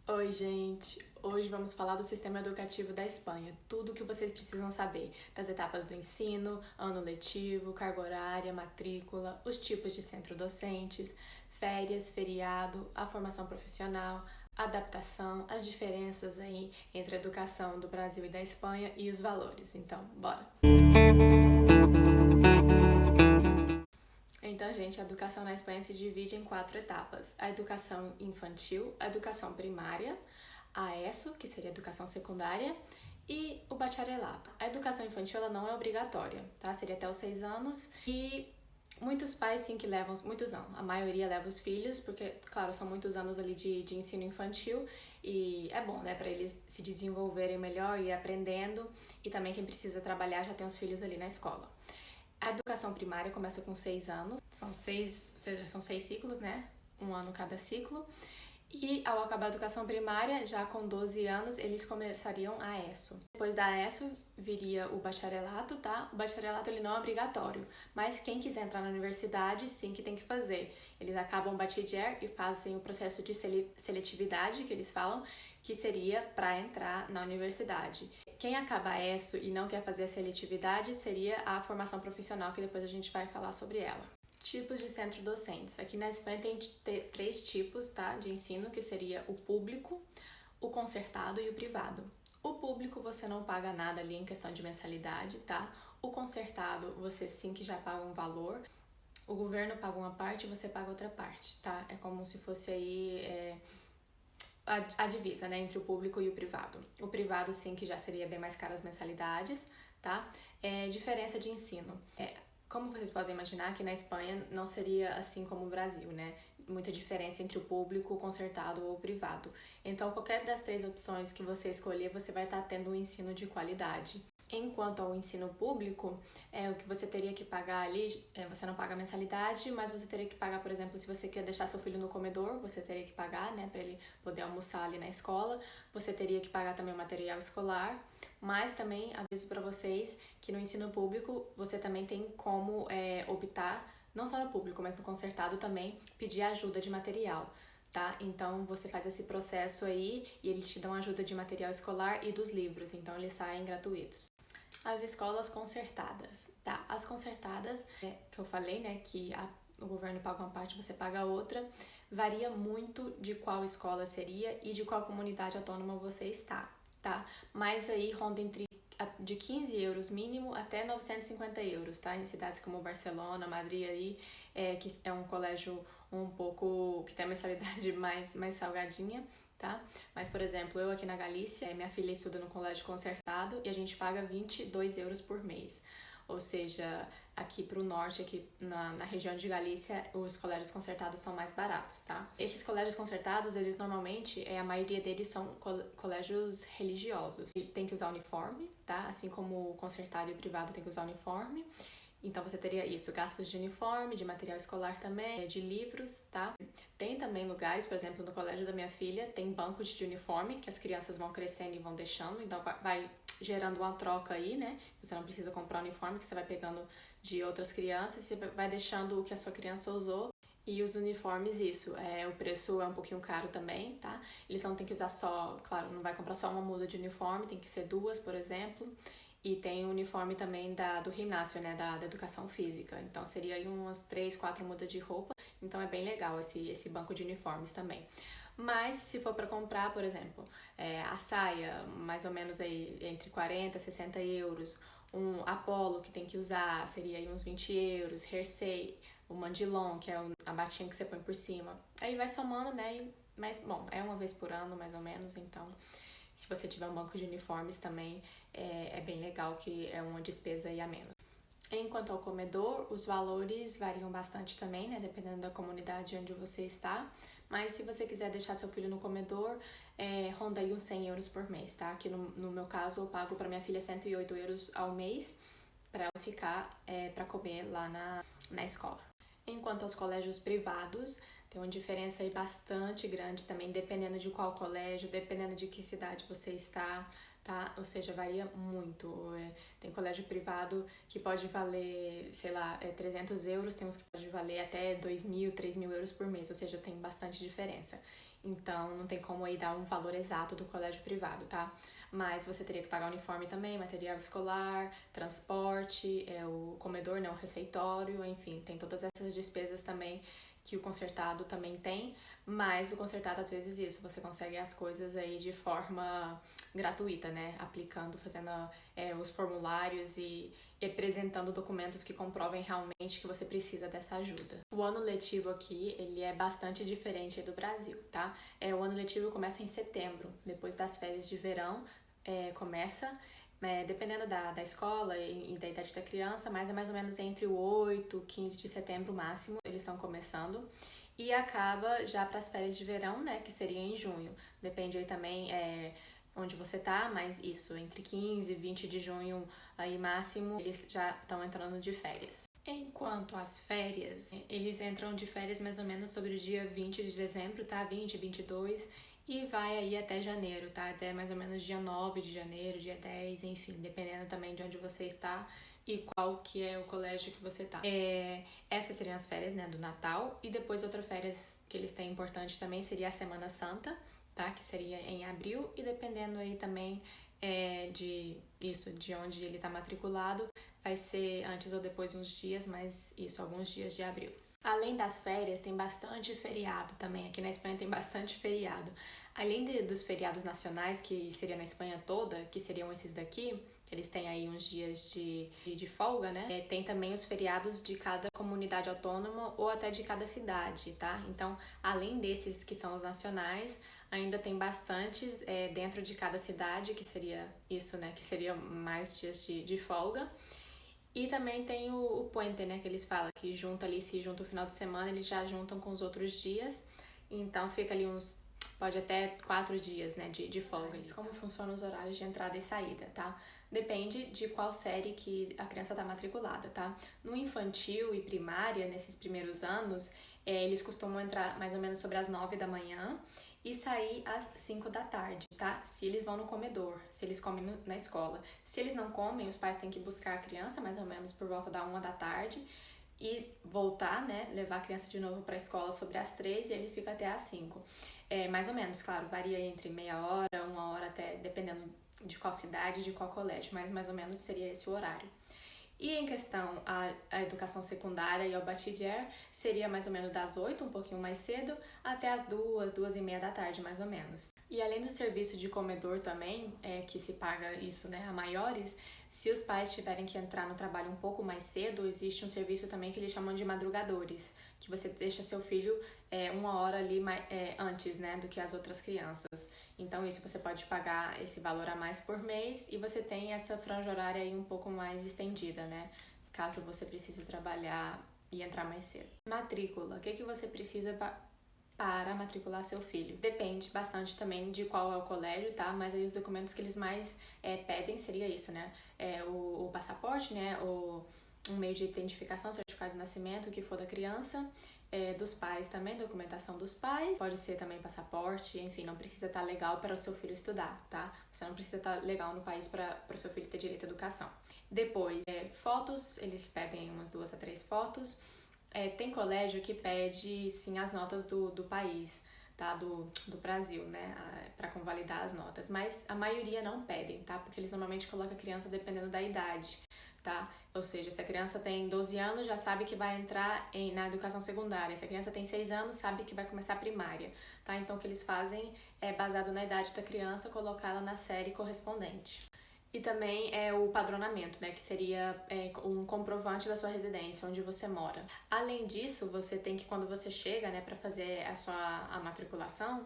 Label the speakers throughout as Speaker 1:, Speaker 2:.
Speaker 1: Oi, gente! Hoje vamos falar do sistema educativo da Espanha, tudo o que vocês precisam saber, das etapas do ensino, ano letivo, carga horária, matrícula, os tipos de centro-docentes, férias, feriado, a formação profissional, adaptação, as diferenças aí entre a educação do Brasil e da Espanha e os valores. Então, bora! Então, gente, a educação na Espanha se divide em 4 etapas: a educação infantil, a educação primária, a ESO, que seria a educação secundária, e o bacharelato. A educação infantil ela não é obrigatória, tá? Seria até os 6 anos e muitos pais sim que levam, muitos não, a maioria leva os filhos, porque, claro, são muitos anos ali de ensino infantil e é bom, né, para eles se desenvolverem melhor e ir aprendendo, e também quem precisa trabalhar já tem os filhos ali na escola. A educação primária começa com 6 anos, são 6 ciclos, né? Um ano cada ciclo. E ao acabar a educação primária, já com 12 anos, eles começariam a ESO. Depois da ESO, viria o bacharelato, tá? O bacharelato ele não é obrigatório, mas quem quiser entrar na universidade, sim que tem que fazer. Eles acabam o bachiller e fazem o processo de seletividade, que eles falam, que seria para entrar na universidade. Quem acaba a ESO e não quer fazer a seletividade seria a formação profissional, que depois a gente vai falar sobre ela. Tipos de centro-docentes. Aqui na Espanha tem 3 tipos, tá, de ensino, que seria o público, o concertado e o privado. O público você não paga nada ali em questão de mensalidade, tá? O concertado você sim que já paga um valor. O governo paga uma parte e você paga outra parte, tá? É como se fosse aí a divisa, né, entre o público e o privado. O privado sim que já seria bem mais caro as mensalidades, tá? Diferença de ensino. Como vocês podem imaginar, que na Espanha não seria assim como o Brasil, né? Muita diferença entre o público, o concertado ou o privado. Então, qualquer das 3 opções que você escolher, você vai estar tendo um ensino de qualidade. Enquanto ao ensino público, o que você teria que pagar ali, você não paga mensalidade, mas você teria que pagar, por exemplo, se você quer deixar seu filho no comedor, você teria que pagar, né, para ele poder almoçar ali na escola. Você teria que pagar também o material escolar, mas também aviso para vocês que no ensino público você também tem como optar, não só no público, mas no concertado também, pedir ajuda de material. Tá? Então você faz esse processo aí e eles te dão ajuda de material escolar e dos livros, então eles saem gratuitos. As escolas concertadas, tá? As concertadas, que eu falei, né, que o governo paga uma parte, você paga a outra, varia muito de qual escola seria e de qual comunidade autônoma você está, tá? Mas aí ronda entre de 15 euros mínimo até 950 euros, tá? Em cidades como Barcelona, Madrid aí, que é um colégio um pouco que tem a mensalidade mais salgadinha, tá? Mas, por exemplo, eu aqui na Galícia, minha filha estuda no colégio concertado e a gente paga 22 euros por mês. Ou seja, aqui pro norte, aqui na região de Galícia, os colégios concertados são mais baratos, tá? Esses colégios concertados, eles normalmente, a maioria deles são colégios religiosos. E tem que usar uniforme, tá? Assim como o concertado e o privado tem que usar uniforme. Então você teria isso, gastos de uniforme, de material escolar também, de livros, tá? Tem também lugares, por exemplo, no colégio da minha filha, tem bancos de uniforme que as crianças vão crescendo e vão deixando, então vai gerando uma troca aí, né? Você não precisa comprar uniforme, que você vai pegando de outras crianças, você vai deixando o que a sua criança usou. E os uniformes, isso, o preço é um pouquinho caro também, tá? Eles não tem que usar só, claro, não vai comprar só uma muda de uniforme, tem que ser 2, por exemplo. E tem o uniforme também do ginásio, né, da educação física. Então seria aí umas 3, 4 mudas de roupa. Então é bem legal esse banco de uniformes também. Mas se for para comprar, por exemplo, a saia, mais ou menos aí entre 40 e 60 euros. Um Apollo que tem que usar seria aí uns 20 euros. Hersey, o mandilon, que é a batinha que você põe por cima. Aí vai somando, né? Mas, bom, é uma vez por ano, mais ou menos, então se você tiver um banco de uniformes também, é bem legal, que é uma despesa aí a menos. Enquanto ao comedor, os valores variam bastante também, né? Dependendo da comunidade onde você está. Mas se você quiser deixar seu filho no comedor, ronda aí uns 100 euros por mês, tá? Aqui no meu caso, eu pago para minha filha 108 euros ao mês para ela ficar para comer lá na escola. Enquanto aos colégios privados, tem uma diferença aí bastante grande também, dependendo de qual colégio, dependendo de que cidade você está, tá? Ou seja, varia muito. Tem colégio privado que pode valer, sei lá, 300 euros, tem uns que pode valer até 2.000, 3.000 euros por mês, ou seja, tem bastante diferença. então não tem como aí dar um valor exato do colégio privado, tá? Mas você teria que pagar uniforme também, material escolar, transporte, o comedor, né, o refeitório, enfim, tem todas essas despesas também que o concertado também tem, mas o concertado às vezes isso, você consegue as coisas aí de forma gratuita, né, aplicando, fazendo os formulários e apresentando documentos que comprovem realmente que você precisa dessa ajuda. O ano letivo aqui, ele é bastante diferente do Brasil, tá? O ano letivo começa em setembro, depois das férias de verão, começa, dependendo da escola e da idade da criança, mas é mais ou menos entre o 8 e 15 de setembro máximo, eles estão começando. E acaba já para as férias de verão, né, que seria em junho. Depende aí também onde você tá, mas isso, entre 15 e 20 de junho aí máximo, eles já estão entrando de férias. Enquanto as férias, eles entram de férias mais ou menos sobre o dia 20 de dezembro, tá? 20, 22 e vai aí até janeiro, tá? Até mais ou menos dia 9 de janeiro, dia 10, enfim, dependendo também de onde você está e qual que é o colégio que você tá. Essas seriam as férias, né, do Natal, e depois outra férias que eles têm importante também seria a Semana Santa, tá? Que seria em abril, e dependendo aí também de onde ele tá matriculado, vai ser antes ou depois uns dias, mas isso, alguns dias de abril. Além das férias, tem bastante feriado também. Aqui na Espanha tem bastante feriado. Além dos feriados nacionais, que seria na Espanha toda, que seriam esses daqui, eles têm aí uns dias de folga, né? Tem também os feriados de cada comunidade autônoma ou até de cada cidade, tá? Então, além desses que são os nacionais, ainda tem bastantes dentro de cada cidade, que seria isso, né? Que seria mais dias de folga. E também tem o puente, né, que eles falam, que se junta o final de semana, eles já juntam com os outros dias, então fica ali pode até 4 dias, né, de folga. Como funcionam os horários de entrada e saída, tá? Depende de qual série que a criança tá matriculada, tá? No infantil e primária, nesses primeiros anos, eles costumam entrar mais ou menos sobre as 9 da manhã e sair às 5 da tarde, tá? Se eles vão no comedor, se eles comem na escola. Se eles não comem, os pais têm que buscar a criança mais ou menos por volta da 1 da tarde e voltar, né? Levar a criança de novo para a escola sobre as 3 e ele fica até às 5. Mais ou menos, claro, varia entre meia hora, 1 hora, até dependendo de qual cidade, de qual colégio, mas mais ou menos seria esse o horário. E em questão a educação secundária e ao bachiller, seria mais ou menos das 8, um pouquinho mais cedo, até as 2, 2:30 da tarde, mais ou menos. E além do serviço de comedor também, que se paga isso, né, a maiores, se os pais tiverem que entrar no trabalho um pouco mais cedo, existe um serviço também que eles chamam de madrugadores, que você deixa seu filho 1 hora ali antes, né, do que as outras crianças. Então isso você pode pagar esse valor a mais por mês e você tem essa franja horária aí um pouco mais estendida, né, caso você precise trabalhar e entrar mais cedo. Matrícula, o que você precisa para matricular seu filho? Depende bastante também de qual é o colégio, tá? Mas aí os documentos que eles mais pedem seria isso, né? O passaporte, né? Um meio de identificação, certificado de nascimento, o que for da criança, dos pais também, documentação dos pais, pode ser também passaporte, enfim, não precisa estar legal para o seu filho estudar, tá? Você não precisa estar legal no país para o seu filho ter direito à educação. Depois, fotos, eles pedem umas 2 a 3 fotos. Tem colégio que pede, sim, as notas do país, tá? Do Brasil, né? Para convalidar as notas. Mas a maioria não pedem, tá? Porque eles normalmente colocam a criança dependendo da idade, tá? Ou seja, se a criança tem 12 anos, já sabe que vai entrar na educação secundária. Se a criança tem 6 anos, sabe que vai começar a primária, tá? Então, o que eles fazem é, baseado na idade da criança, colocar ela na série correspondente. E também o padronamento, né, que seria um comprovante da sua residência, onde você mora. Além disso, você tem que, quando você chega, né, para fazer a matriculação,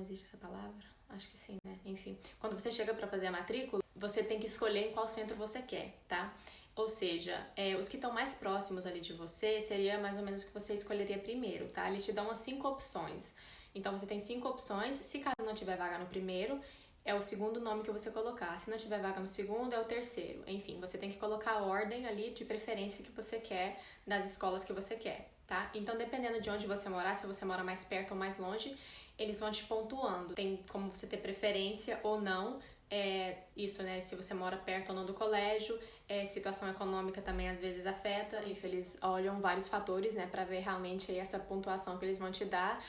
Speaker 1: existe essa palavra? Acho que sim, né? Enfim, quando você chega para fazer a matrícula, você tem que escolher em qual centro você quer, tá? Ou seja, os que estão mais próximos ali de você, seria mais ou menos o que você escolheria primeiro, tá? Eles te dão umas 5 opções. Então, você tem 5 opções. Se caso não tiver vaga no primeiro, é o segundo nome que você colocar. Se não tiver vaga no segundo, é o terceiro. Enfim, você tem que colocar a ordem ali de preferência que você quer das escolas que você quer, tá? Então, dependendo de onde você morar, se você mora mais perto ou mais longe, eles vão te pontuando. Tem como você ter preferência ou não Isso, né? Se você mora perto ou não do colégio, situação econômica também às vezes afeta. Isso, eles olham vários fatores, né, para ver realmente aí essa pontuação que eles vão te dar,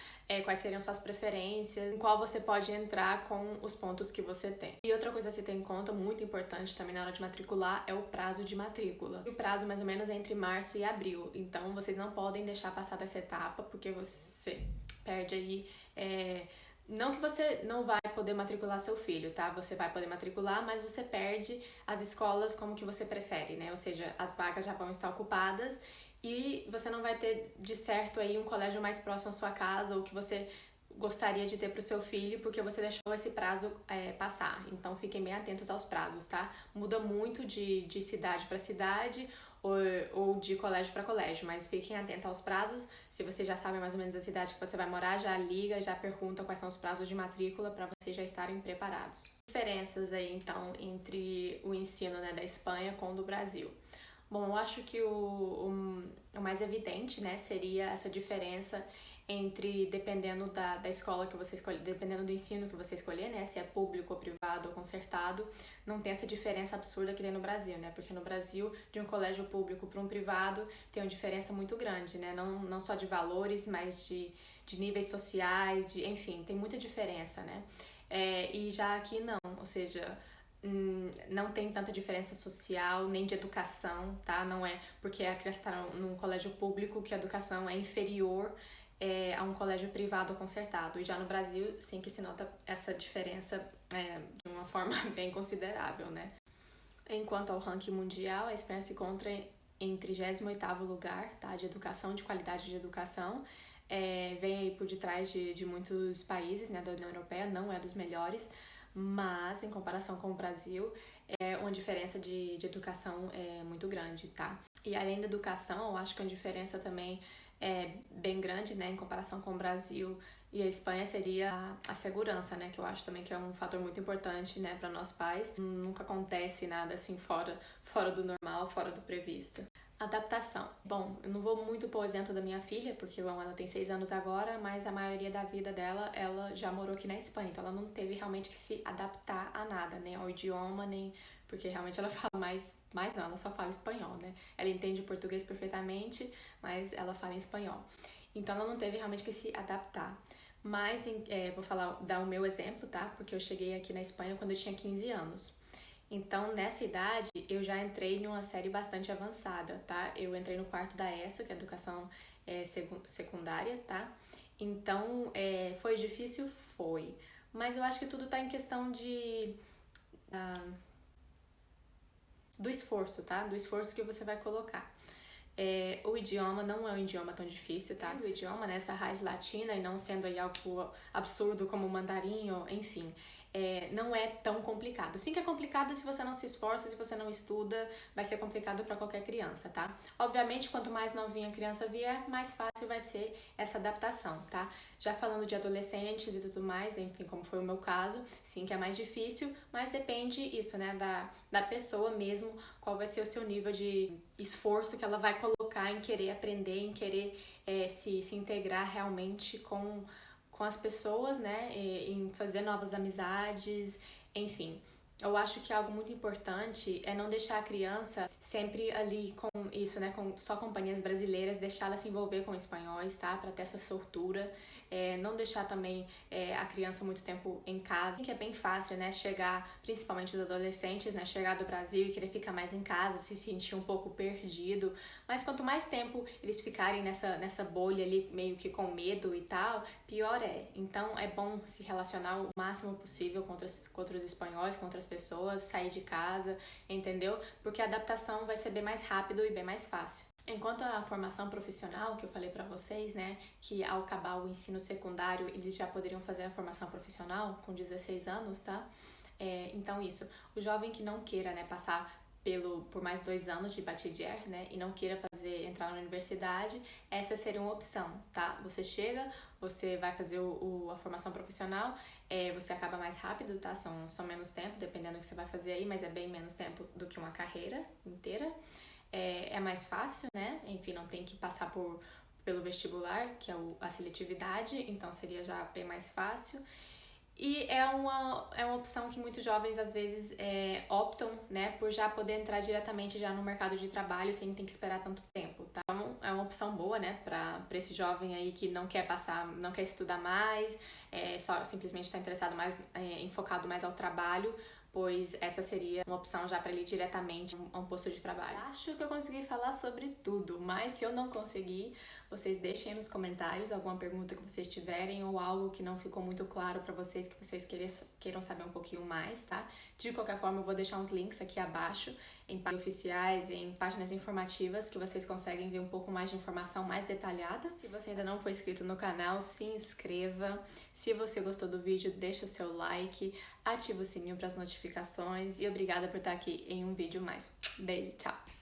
Speaker 1: quais seriam suas preferências, em qual você pode entrar com os pontos que você tem. E outra coisa a se ter em conta, muito importante também na hora de matricular, é o prazo de matrícula. O prazo mais ou menos é entre março e abril, então vocês não podem deixar passar dessa etapa, porque você perde aí. Não que você não vai poder matricular seu filho, tá? Você vai poder matricular, mas você perde as escolas como que você prefere, né? Ou seja, as vagas já vão estar ocupadas e você não vai ter, de certo, aí um colégio mais próximo à sua casa ou que você gostaria de ter para o seu filho, porque você deixou esse prazo passar. Então, fiquem bem atentos aos prazos, tá? Muda muito de cidade para cidade ou de colégio para colégio, mas fiquem atentos aos prazos. Se você já sabe mais ou menos a cidade que você vai morar, já liga, já pergunta quais são os prazos de matrícula para vocês já estarem preparados. Diferenças aí, então, entre o ensino, né, da Espanha com o do Brasil. Bom, eu acho que o mais evidente, né, seria essa diferença entre, dependendo da escola que você escolher, dependendo do ensino que você escolher, né, se é público ou privado ou concertado, não tem essa diferença absurda que tem no Brasil, né, porque no Brasil, de um colégio público para um privado, tem uma diferença muito grande, né, não só de valores, mas de níveis sociais, enfim, tem muita diferença, né, e já aqui não, ou seja, não tem tanta diferença social, nem de educação, tá? Não é porque a criança está num colégio público que a educação é inferior a um colégio privado ou concertado. E já no Brasil, sim que se nota essa diferença de uma forma bem considerável, né? Enquanto ao ranking mundial, a Espanha se encontra em 38º lugar, tá? De educação, de qualidade de educação. Vem aí por detrás de muitos países, né, da União Europeia, não é dos melhores, mas em comparação com o Brasil, é uma diferença de educação muito grande, tá? E além da educação, eu acho que uma diferença também bem grande, né, em comparação com o Brasil e a Espanha seria a segurança, né, que eu acho também que é um fator muito importante, né, para nós pais. Nunca acontece nada assim fora do normal, fora do previsto. Adaptação. Bom, eu não vou muito pôr o exemplo da minha filha, porque bom, ela tem 6 anos agora, mas a maioria da vida dela, ela já morou aqui na Espanha, então ela não teve realmente que se adaptar a nada, nem ao idioma, nem... Porque realmente ela fala mais não, ela só fala espanhol, né? Ela entende o português perfeitamente, mas ela fala em espanhol. Então ela não teve realmente que se adaptar. Mas vou dar o meu exemplo, tá? Porque eu cheguei aqui na Espanha quando eu tinha 15 anos. Então, nessa idade, eu já entrei numa série bastante avançada, tá? Eu entrei no quarto da ESO, que é Educação Secundária, tá? Então, foi difícil? Foi. Mas eu acho que tudo tá em questão do esforço, tá? Do esforço que você vai colocar. O idioma não é um idioma tão difícil, tá? O idioma, né, essa raiz latina e não sendo aí algo absurdo como o mandarim, enfim, não é tão complicado. Sim que é complicado se você não se esforça, se você não estuda, vai ser complicado para qualquer criança, tá? Obviamente, quanto mais novinha a criança vier, mais fácil vai ser essa adaptação, tá? Já falando de adolescentes e tudo mais, enfim, como foi o meu caso, sim que é mais difícil, mas depende isso, né, da pessoa mesmo, qual vai ser o seu nível de esforço que ela vai colocar em querer aprender, em querer se integrar realmente com as pessoas, né, em fazer novas amizades, enfim. Eu acho que algo muito importante é não deixar a criança sempre ali com isso, né, com só companhias brasileiras, deixar ela se envolver com espanhóis, tá, para ter essa soltura. Não deixar também a criança muito tempo em casa, que é bem fácil, né, chegar, principalmente os adolescentes, né, chegar do Brasil e querer ficar mais em casa, se sentir um pouco perdido, mas quanto mais tempo eles ficarem nessa bolha ali, meio que com medo e tal, pior é. Então é bom se relacionar o máximo possível com outros espanhóis, com outras pessoas, sair de casa, entendeu? Porque a adaptação vai ser bem mais rápido e bem mais fácil. Enquanto a formação profissional, que eu falei para vocês, né, que ao acabar o ensino secundário, eles já poderiam fazer a formação profissional com 16 anos, tá? Então isso, o jovem que não queira, né, passar por mais 2 anos de bachiller, né, e não queira entrar na universidade, essa seria uma opção, tá? Você chega, você vai fazer a formação profissional, você acaba mais rápido, tá? São menos tempo, dependendo do que você vai fazer aí, mas é bem menos tempo do que uma carreira inteira. É mais fácil, né? Enfim, não tem que passar pelo vestibular, que é a seletividade, então seria já bem mais fácil. E é uma opção que muitos jovens às vezes optam, né, por já poder entrar diretamente já no mercado de trabalho sem ter que esperar tanto tempo, tá? Então, é uma opção boa, né, para esse jovem aí que não quer não quer estudar mais, só simplesmente está interessado mais, enfocado mais ao trabalho, pois essa seria uma opção já para ele ir diretamente a um posto de trabalho. Acho que eu consegui falar sobre tudo, mas se eu não conseguir, vocês deixem aí nos comentários alguma pergunta que vocês tiverem ou algo que não ficou muito claro para vocês, que vocês queiram saber um pouquinho mais, tá? De qualquer forma, eu vou deixar uns links aqui abaixo em páginas oficiais, em páginas informativas, que vocês conseguem ver um pouco mais de informação mais detalhada. Se você ainda não for inscrito no canal, se inscreva. Se você gostou do vídeo, deixa seu like, ativa o sininho para as notificações e obrigada por estar aqui em um vídeo mais. Beijo, tchau!